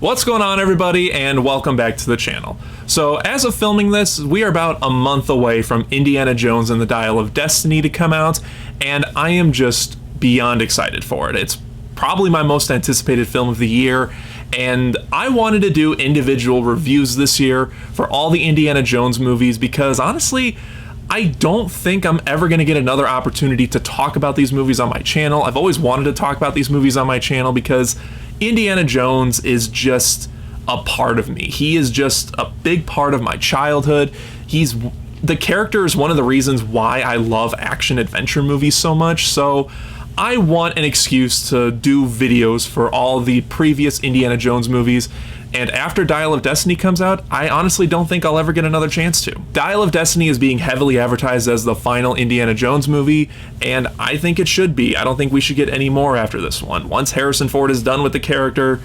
What's going on, everybody, and welcome back to the channel. So as of filming this, we are about a month away from Indiana Jones and the Dial of Destiny to come out, and I am just beyond excited for it. It's probably my most anticipated film of the year, and I wanted to do individual reviews this year for all the Indiana Jones movies because honestly, I don't think I'm ever going to get another opportunity to talk about these movies on my channel. I've always wanted to talk about these movies on my channel because Indiana Jones is just a part of me. He is just a big part of my childhood. The character is one of the reasons why I love action adventure movies so much. So I want an excuse to do videos for all the previous Indiana Jones movies. And after Dial of Destiny comes out, I honestly don't think I'll ever get another chance to. Dial of Destiny is being heavily advertised as the final Indiana Jones movie, and I think it should be. I don't think we should get any more after this one. Once Harrison Ford is done with the character,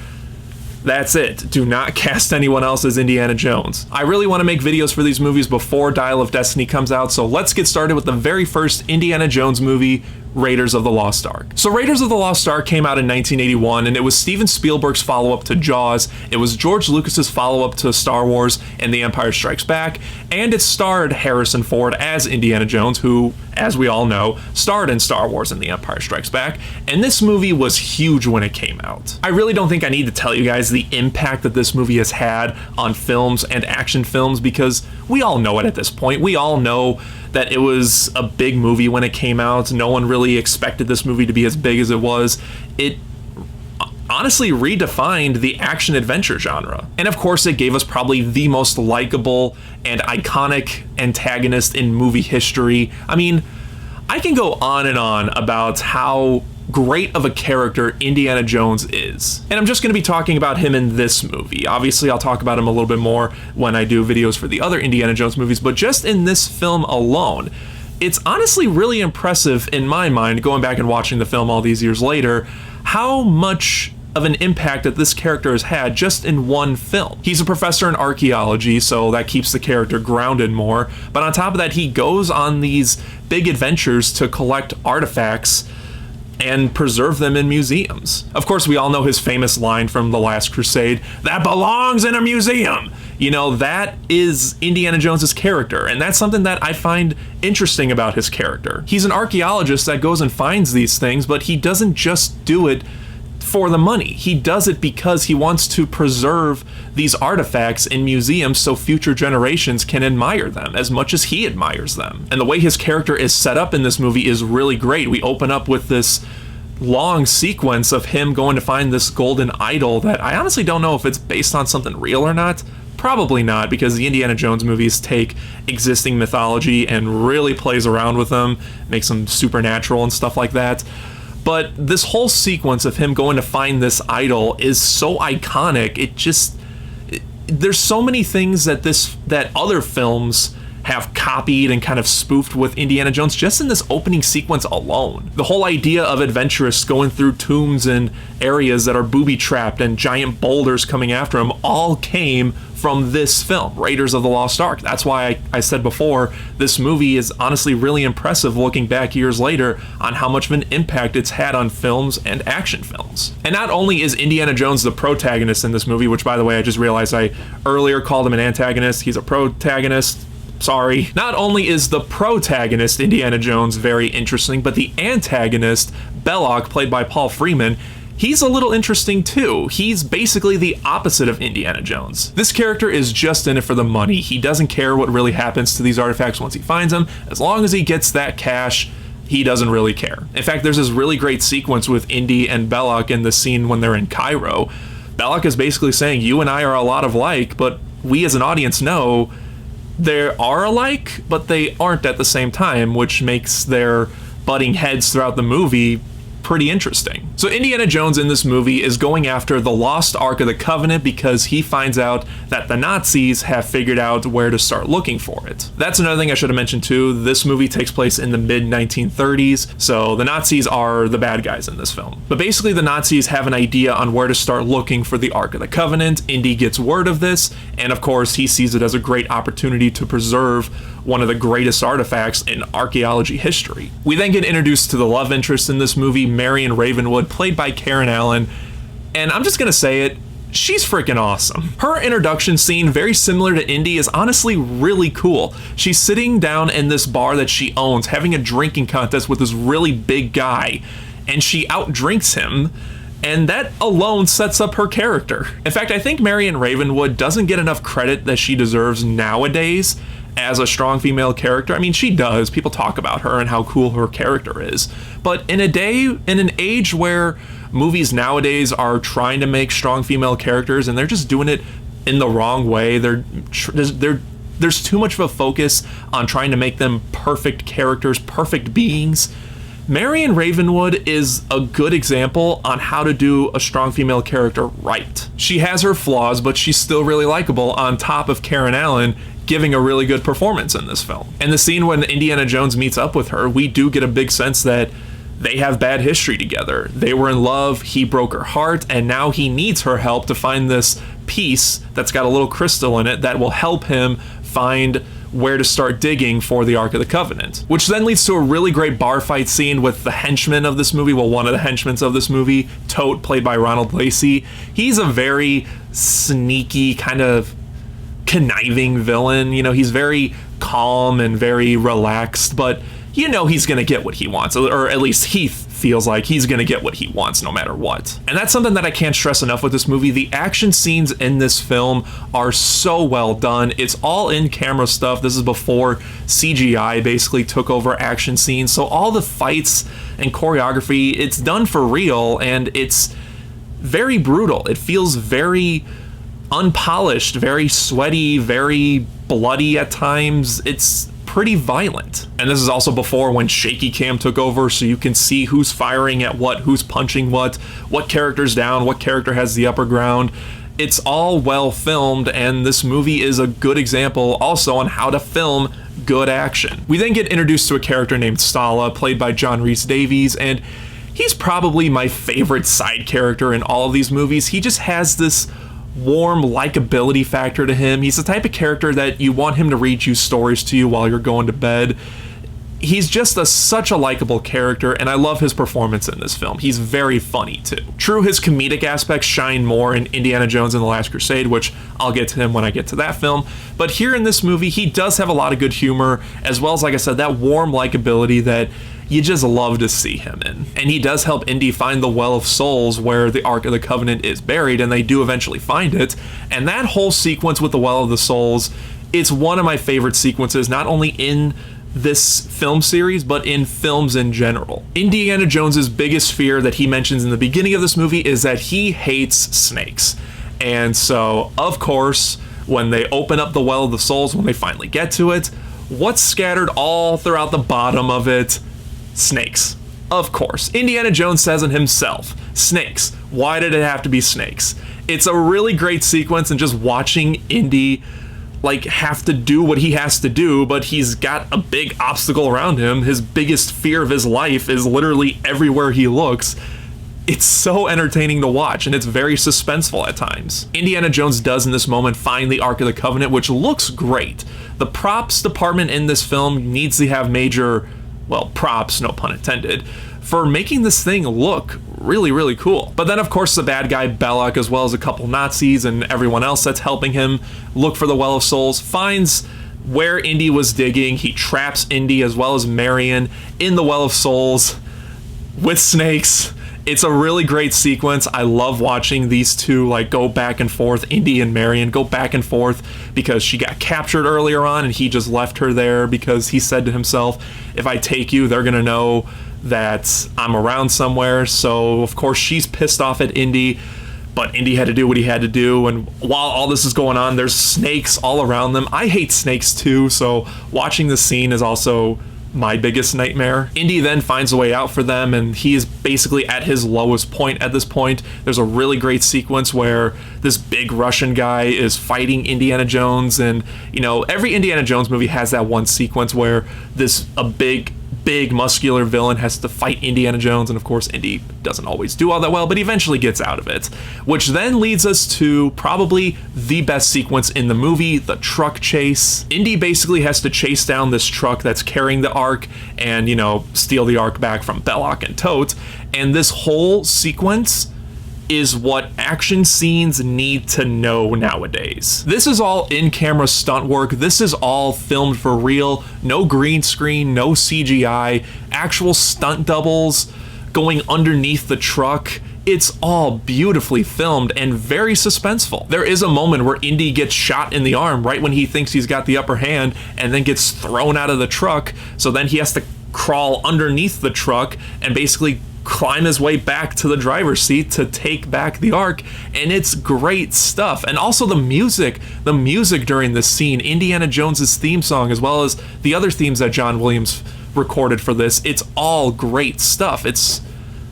that's it. Do not cast anyone else as Indiana Jones. I really want to make videos for these movies before Dial of Destiny comes out, so let's get started with the very first Indiana Jones movie, Raiders of the Lost Ark. So Raiders of the Lost Ark came out in 1981, and it was Steven Spielberg's follow-up to Jaws. It was George Lucas's follow-up to Star Wars and The Empire Strikes Back, and it starred Harrison Ford as Indiana Jones, who, as we all know, starred in Star Wars and The Empire Strikes Back, and this movie was huge when it came out. I really don't think I need to tell you guys the impact that this movie has had on films and action films because we all know it at this point. We all know that it was a big movie when it came out. No one really expected this movie to be as big as it was. It honestly redefined the action-adventure genre. And of course, it gave us probably the most likable and iconic antagonist in movie history. I mean, I can go on and on about how great of a character Indiana Jones is. And I'm just going to be talking about him in this movie. Obviously, I'll talk about him a little bit more when I do videos for the other Indiana Jones movies, but just in this film alone, it's honestly really impressive in my mind, going back and watching the film all these years later, how much of an impact that this character has had just in one film. He's a professor in archaeology, so that keeps the character grounded more, but on top of that, he goes on these big adventures to collect artifacts and preserve them in museums. Of course, we all know his famous line from The Last Crusade, "That belongs in a museum!" You know, that is Indiana Jones's character, and that's something that I find interesting about his character. He's an archaeologist that goes and finds these things, but he doesn't just do it for the money. He does it because he wants to preserve these artifacts in museums so future generations can admire them as much as he admires them. And the way his character is set up in this movie is really great. We open up with this long sequence of him going to find this golden idol that I honestly don't know if it's based on something real or not. Probably not, because the Indiana Jones movies take existing mythology and really plays around with them, makes them supernatural and stuff like that. But this whole sequence of him going to find this idol is so iconic. There's so many things that other films have copied and kind of spoofed with Indiana Jones just in this opening sequence alone. The whole idea of adventurists going through tombs and areas that are booby-trapped and giant boulders coming after him all came from this film, Raiders of the Lost Ark. That's why I said before, this movie is honestly really impressive looking back years later on how much of an impact it's had on films and action films. And not only is Indiana Jones the protagonist in this movie, which by the way, I just realized I earlier called him an antagonist, he's a protagonist. Sorry. Not only is the protagonist, Indiana Jones, very interesting, but the antagonist, Belloc, played by Paul Freeman, he's a little interesting too. He's basically the opposite of Indiana Jones. This character is just in it for the money. He doesn't care what really happens to these artifacts once he finds them. As long as he gets that cash, he doesn't really care. In fact, there's this really great sequence with Indy and Belloc in the scene when they're in Cairo. Belloc is basically saying, you and I are a lot alike, but we as an audience know they are alike, but they aren't at the same time, which makes their butting heads throughout the movie pretty interesting. So Indiana Jones in this movie is going after the lost Ark of the Covenant because he finds out that the Nazis have figured out where to start looking for it. That's another thing I should have mentioned too. This movie takes place in the mid-1930s, so the Nazis are the bad guys in this film. But basically the Nazis have an idea on where to start looking for the Ark of the Covenant. Indy gets word of this, and of course he sees it as a great opportunity to preserve one of the greatest artifacts in archaeology history. We then get introduced to the love interest in this movie, Marion Ravenwood, played by Karen Allen, and I'm just gonna say it, she's freaking awesome. Her introduction scene, very similar to Indy, is honestly really cool. She's sitting down in this bar that she owns, having a drinking contest with this really big guy, and she outdrinks him, and that alone sets up her character. In fact, I think Marion Ravenwood doesn't get enough credit that she deserves nowadays as a strong female character. I mean, she does. People talk about her and how cool her character is. But in an age where movies nowadays are trying to make strong female characters and they're just doing it in the wrong way, there's too much of a focus on trying to make them perfect characters, perfect beings. Marion Ravenwood is a good example on how to do a strong female character right. She has her flaws, but she's still really likable, on top of Karen Allen giving a really good performance in this film. And the scene when Indiana Jones meets up with her, we do get a big sense that they have bad history together. They were in love, he broke her heart, and now he needs her help to find this piece that's got a little crystal in it that will help him find where to start digging for the Ark of the Covenant. Which then leads to a really great bar fight scene with the henchman of this movie, well, one of the henchmen of this movie, Tote, played by Ronald Lacey. He's a very sneaky, kind of conniving villain. You know, he's very calm and very relaxed, but you know he's gonna get what he wants, or at least he feels like he's gonna get what he wants no matter what. And that's something that I can't stress enough with this movie. The action scenes in this film are so well done. It's all in camera stuff. This is before CGI basically took over action scenes, so all the fights and choreography, it's done for real, and it's very brutal. It feels very unpolished, very sweaty, very bloody at times. It's pretty violent. And this is also before when shaky cam took over, so you can see who's firing at what, who's punching what character's down, what character has the upper ground. It's all well filmed, and this movie is a good example also on how to film good action. We then get introduced to a character named Stala, played by John Rhys Davies, and he's probably my favorite side character in all of these movies. He just has this warm likability factor to him. He's the type of character that you want him to read you stories to you while you're going to bed. He's just such a likable character, and I love his performance in this film. He's very funny too. True, his comedic aspects shine more in Indiana Jones and the Last Crusade, which I'll get to him when I get to that film. But here in this movie, he does have a lot of good humor, as well as, like I said, that warm likability that you just love to see him in. And he does help Indy find the Well of Souls where the Ark of the Covenant is buried, and they do eventually find it. And that whole sequence with the Well of the Souls, it's one of my favorite sequences, not only in this film series, but in films in general. Indiana Jones's biggest fear that he mentions in the beginning of this movie is that he hates snakes. And so, of course, when they open up the Well of the Souls, when they finally get to it, what's scattered all throughout the bottom of it? Snakes. Of course. Indiana Jones says it himself. Snakes. Why did it have to be snakes? It's a really great sequence, and just watching Indy have to do what he has to do, but he's got a big obstacle around him. His biggest fear of his life is literally everywhere he looks. It's so entertaining to watch, and it's very suspenseful at times. Indiana Jones does in this moment find the Ark of the Covenant, which looks great. The props department in this film needs to have major, well, props, no pun intended, for making this thing look really, really cool. But then, of course, the bad guy Belloc, as well as a couple Nazis and everyone else that's helping him look for the Well of Souls, finds where Indy was digging. He traps Indy as well as Marion in the Well of Souls with snakes. It's a really great sequence. I love watching these two go back and forth. Indy and Marion go back and forth because she got captured earlier on, and he just left her there because he said to himself, if I take you, they're gonna know that I'm around somewhere. So of course she's pissed off at Indy, but Indy had to do what he had to do. And while all this is going on, there's snakes all around them. I hate snakes too, so watching this scene is also my biggest nightmare. Indy then finds a way out for them, and he is basically at his lowest point at this point. There's a really great sequence where this big Russian guy is fighting Indiana Jones, and every Indiana Jones movie has that one sequence where a big muscular villain has to fight Indiana Jones, and of course Indy doesn't always do all that well, but he eventually gets out of it. Which then leads us to probably the best sequence in the movie, the truck chase. Indy basically has to chase down this truck that's carrying the Ark and, steal the Ark back from Belloc and Tote, and this whole sequence is what action scenes need to know nowadays. This is all in-camera stunt work. This is all filmed for real. No green screen, no CGI, actual stunt doubles going underneath the truck. It's all beautifully filmed and very suspenseful. There is a moment where Indy gets shot in the arm right when he thinks he's got the upper hand and then gets thrown out of the truck. So then he has to crawl underneath the truck and basically climb his way back to the driver's seat to take back the Ark, and it's great stuff. And also the music during this scene, Indiana Jones's theme song, as well as the other themes that John Williams recorded for this, it's all great stuff. It's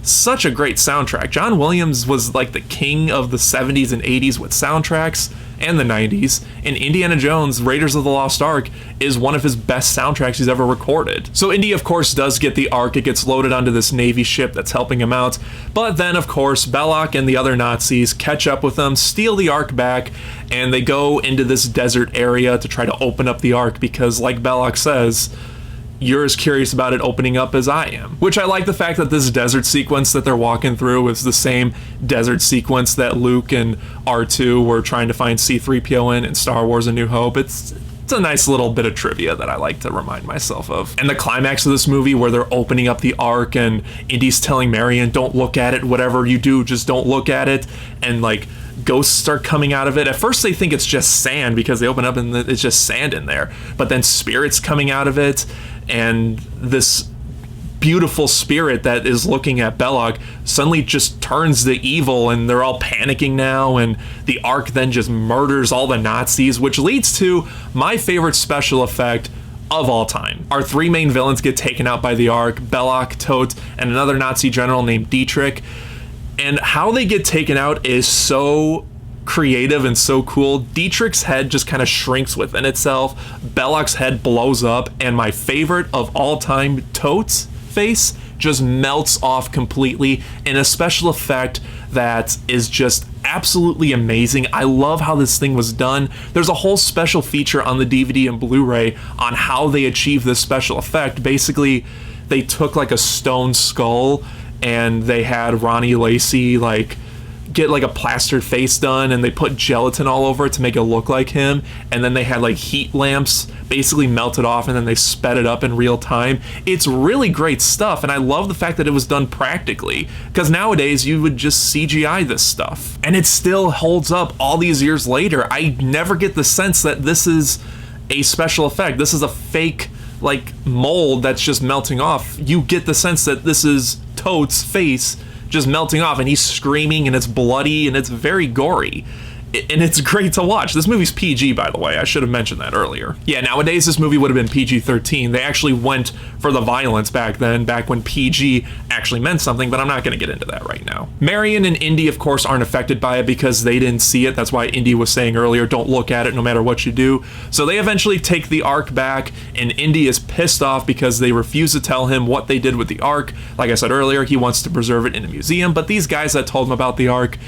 such a great soundtrack. John Williams was like the king of the 70s and 80s with soundtracks, and the 90s, and Indiana Jones Raiders of the Lost Ark is one of his best soundtracks he's ever recorded. So Indy of course does get the Ark. It gets loaded onto this Navy ship that's helping him out, but then of course Belloc and the other Nazis catch up with them, steal the Ark back, and they go into this desert area to try to open up the Ark because, like Belloc says, you're as curious about it opening up as I am. Which I like the fact that this desert sequence that they're walking through is the same desert sequence that Luke and R2 were trying to find C-3PO in Star Wars A New Hope. It's a nice little bit of trivia that I like to remind myself of. And the climax of this movie where they're opening up the Ark and Indy's telling Marion, don't look at it, whatever you do, just don't look at it. And like, ghosts start coming out of it. At first they think it's just sand because they open up and it's just sand in there. But then spirits coming out of it, and this beautiful spirit that is looking at Belloc suddenly just turns to evil, and they're all panicking now, and the Ark then just murders all the Nazis, which leads to my favorite special effect of all time. Our three main villains get taken out by the Ark: Belloc, Todt, and another Nazi general named Dietrich. And how they get taken out is so creative and so cool. Dietrich's head just kind of shrinks within itself, Belloc's head blows up, and my favorite of all time, Todt's face just melts off completely in a special effect that is just absolutely amazing. I love how this thing was done. There's a whole special feature on the DVD and Blu-ray on how they achieve this special effect. Basically, they took like a stone skull and they had Ronnie Lacey like get like a plastered face done, and they put gelatin all over it to make it look like him, and then they had like heat lamps basically melt it off, and then they sped it up in real time. It's really great stuff, and I love the fact that it was done practically, because nowadays you would just CGI this stuff and it still holds up all these years later. I never get the sense that this is a special effect. This is a fake like mold that's just melting off. You get the sense that this is Todt's face just melting off, and he's screaming, and it's bloody, and it's very gory. And it's great to watch. This movie's PG, by the way. I should have mentioned that earlier. Yeah, nowadays this movie would have been PG-13. They actually went for the violence back then, back when PG actually meant something, but I'm not going to get into that right now. Marion and Indy, of course, aren't affected by it because they didn't see it. That's why Indy was saying earlier, don't look at it no matter what you do. So they eventually take the Ark back, and Indy is pissed off because they refuse to tell him what they did with the Ark. Like I said earlier, he wants to preserve it in a museum, but these guys that told him about the Ark,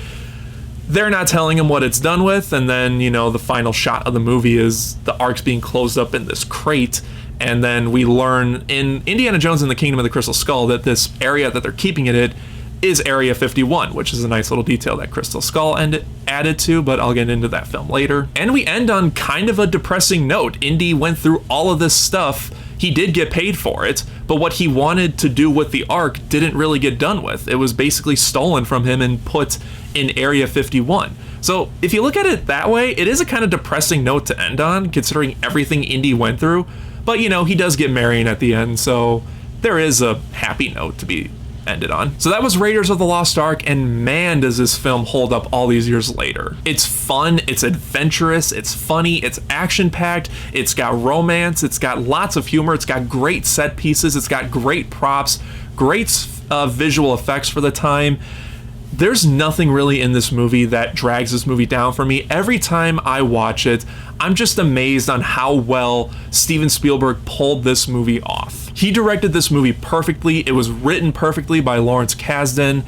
they're not telling him what it's done with. And then, you know, the final shot of the movie is the Ark's being closed up in this crate. And then we learn in Indiana Jones and the Kingdom of the Crystal Skull that this area that they're keeping it in is Area 51, which is a nice little detail that Crystal Skull added to, but I'll get into that film later. And we end on kind of a depressing note. Indy went through all of this stuff. He did get paid for it, but what he wanted to do with the Ark didn't really get done with. It was basically stolen from him and put in Area 51. So if you look at it that way, it is a kind of depressing note to end on, considering everything Indy went through. But, you know, he does get Marion at the end, so there is a happy note to be ended on. So that was Raiders of the Lost Ark, and man, does this film hold up all these years later. It's fun, it's adventurous, it's funny, it's action-packed, it's got romance, it's got lots of humor, it's got great set pieces, it's got great props, great visual effects for the time. There's nothing really in this movie that drags this movie down for me. Every time I watch it, I'm just amazed on how well Steven Spielberg pulled this movie off. He directed this movie perfectly. It was written perfectly by Lawrence Kasdan.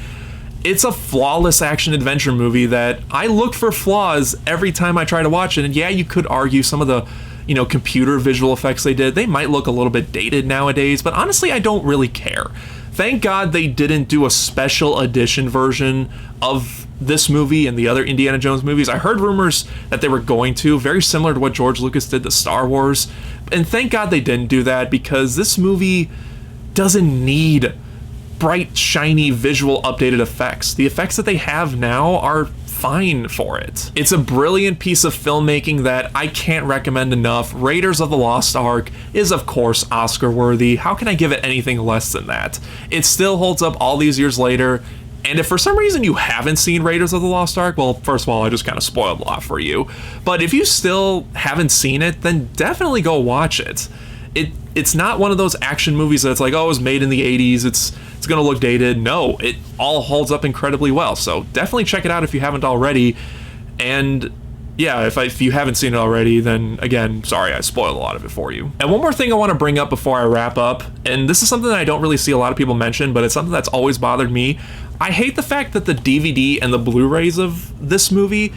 It's a flawless action-adventure movie that I look for flaws every time I try to watch it. And yeah, you could argue some of the, you know, computer visual effects they did, they might look a little bit dated nowadays, but honestly, I don't really care. Thank God they didn't do a special edition version of this movie and the other Indiana Jones movies. I heard rumors that they were going to, very similar to what George Lucas did to Star Wars. And thank God they didn't do that, because this movie doesn't need bright, shiny, visual updated effects. The effects that they have now are fine for it. It's a brilliant piece of filmmaking that I can't recommend enough. Raiders of the Lost Ark is, of course, Oscar worthy. How can I give it anything less than that? It still holds up all these years later. And if for some reason you haven't seen Raiders of the Lost Ark, well, first of all, I just kind of spoiled a lot for you. But if you still haven't seen it, then definitely go watch it. It's not one of those action movies that's like, oh, it was made in the 80s, it's gonna look dated. No, it all holds up incredibly well. So definitely check it out if you haven't already. And yeah, if you haven't seen it already, then again, sorry, I spoiled a lot of it for you. And one more thing I want to bring up before I wrap up, and this is something that I don't really see a lot of people mention, but it's something that's always bothered me. I hate the fact that the DVD and the Blu-rays of this movie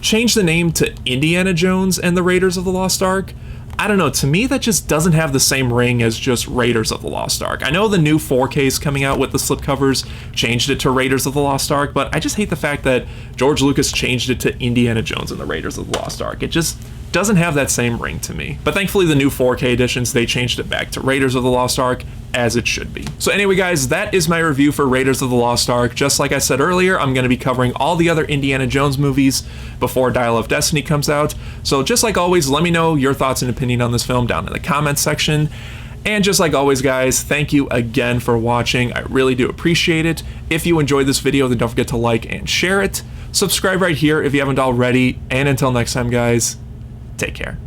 changed the name to Indiana Jones and the Raiders of the Lost Ark. I don't know, to me that just doesn't have the same ring as just Raiders of the Lost Ark. I know the new 4K is coming out with the slipcovers, changed it to Raiders of the Lost Ark, but I just hate the fact that George Lucas changed it to Indiana Jones and the Raiders of the Lost Ark. It just doesn't have that same ring to me. But thankfully the new 4K editions, they changed it back to Raiders of the Lost Ark, as it should be. So anyway guys, that is my review for Raiders of the Lost Ark. Just like I said earlier, I'm going to be covering all the other Indiana Jones movies before Dial of Destiny comes out. So just like always, let me know your thoughts and opinion on this film down in the comments section. And just like always guys, thank you again for watching. I really do appreciate it. If you enjoyed this video, then don't forget to like and share it. Subscribe right here if you haven't already. And until next time guys, take care.